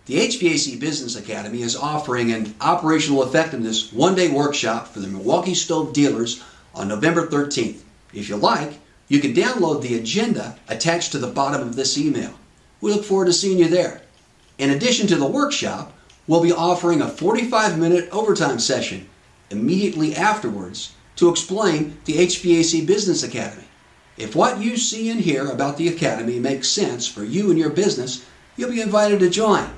The HVAC Business Academy is offering an operational effectiveness one-day workshop for the Milwaukee stove dealers on November 13th. If you like, you can download the agenda attached to the bottom of this email. We look forward to seeing you there. In addition to the workshop, we'll be offering a 45-minute overtime session immediately afterwards to explain the HVAC Business Academy. If what you see and hear about the Academy makes sense for you and your business, you'll be invited to join.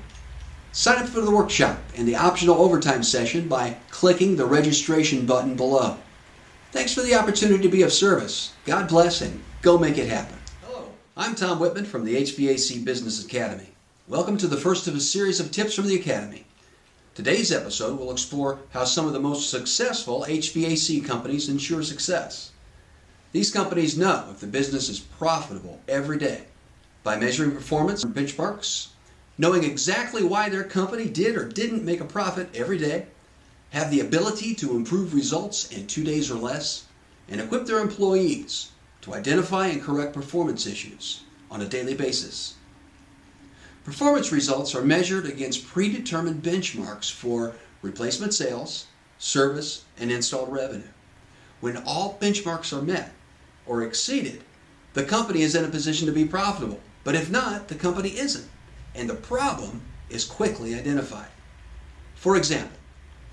Sign up for the workshop and the optional overtime session by clicking the registration button below. Thanks for the opportunity to be of service. God bless and go make it happen. Hello, I'm Tom Whitman from the HVAC Business Academy. Welcome to the first of a series of tips from the Academy. Today's episode will explore how some of the most successful HVAC companies ensure success. These companies know if the business is profitable every day by measuring performance and benchmarks, knowing exactly why their company did or didn't make a profit every day, have the ability to improve results in 2 days or less, and equip their employees to identify and correct performance issues on a daily basis. Performance results are measured against predetermined benchmarks for replacement sales, service, and installed revenue. When all benchmarks are met or exceeded, the company is in a position to be profitable. But if not, the company isn't, and the problem is quickly identified. For example,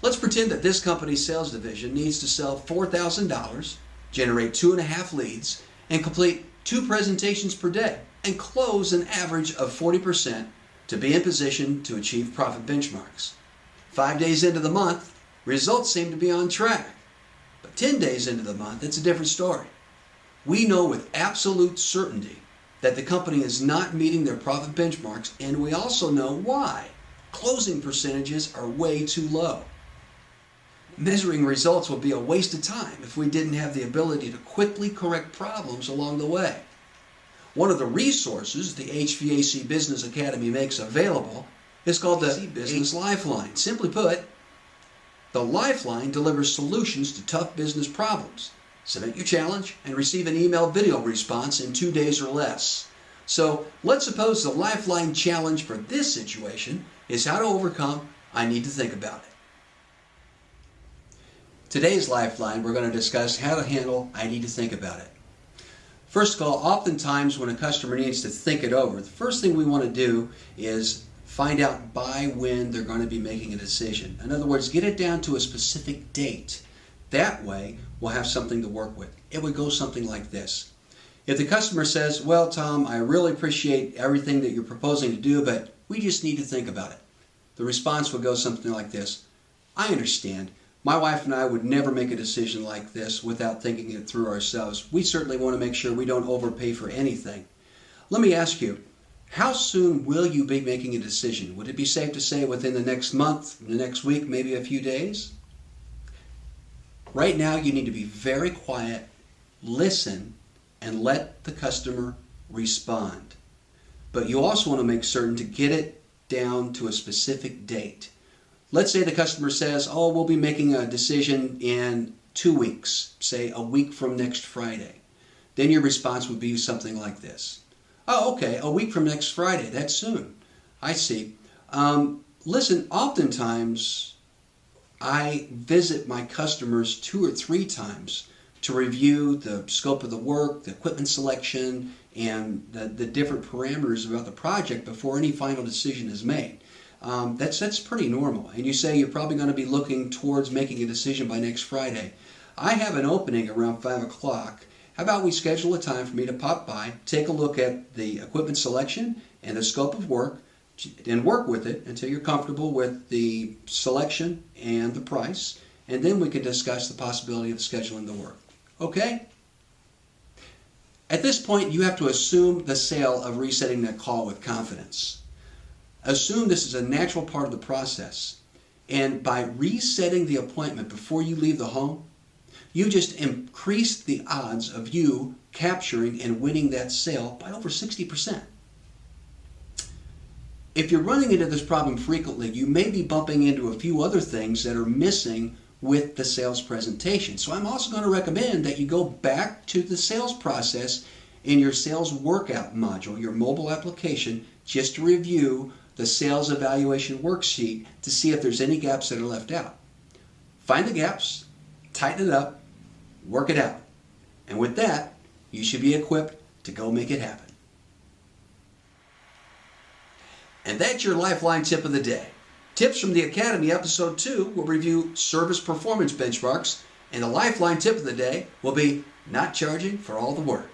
let's pretend that this company's sales division needs to sell $4,000, generate 2.5 leads, and complete 2 presentations per day, and close an average of 40% to be in position to achieve profit benchmarks. 5 days into the month, results seem to be on track. But 10 days into the month, it's a different story. We know with absolute certainty that the company is not meeting their profit benchmarks, and we also know why. Closing percentages are way too low. Measuring results would be a waste of time if we didn't have the ability to quickly correct problems along the way. One of the resources the HVAC Business Academy makes available is called the Business Lifeline. Simply put, the Lifeline delivers solutions to tough business problems. Submit your challenge and receive an email video response in 2 days or less. So let's suppose the Lifeline challenge for this situation is how to overcome "I need to think about it." Today's Lifeline, we're going to discuss how to handle "I need to think about it." First of all, oftentimes when a customer needs to think it over, the first thing we want to do is find out by when they're going to be making a decision. In other words, get it down to a specific date. That way, we'll have something to work with. It would go something like this. If the customer says, "Well, Tom, I really appreciate everything that you're proposing to do, but we just need to think about it," the response would go something like this: "I understand. My wife and I would never make a decision like this without thinking it through ourselves. We certainly want to make sure we don't overpay for anything. Let me ask you, how soon will you be making a decision? Would it be safe to say within the next month, the next week, maybe a few days?" Right now, you need to be very quiet, listen, and let the customer respond. But you also want to make certain to get it down to a specific date. Let's say the customer says, "Oh, we'll be making a decision in 2 weeks, say a week from next Friday." Then your response would be something like this: "Oh, okay, a week from next Friday, that's soon. I see. Listen, oftentimes I visit my customers 2 or 3 times to review the scope of the work, the equipment selection, and the different parameters about the project before any final decision is made. That's pretty normal." And you say you're probably going to be looking towards making a decision by next Friday. "I have an opening around 5 o'clock. How about we schedule a time for me to pop by, take a look at the equipment selection and the scope of work, and work with it until you're comfortable with the selection and the price, and then we can discuss the possibility of scheduling the work." Okay? At this point, you have to assume the sale of resetting that call with confidence. Assume this is a natural part of the process, and by resetting the appointment before you leave the home, you just increase the odds of you capturing and winning that sale by over 60%. If you're running into this problem frequently, you may be bumping into a few other things that are missing with the sales presentation. So I'm also going to recommend that you go back to the sales process in your sales workout module, your mobile application. just to review the sales evaluation worksheet to see if there's any gaps that are left out. Find the gaps, tighten it up, work it out. And with that, you should be equipped to go make it happen. And that's your Lifeline tip of the day. Tips from the Academy Episode 2 will review service performance benchmarks, and the Lifeline tip of the day will be not charging for all the work.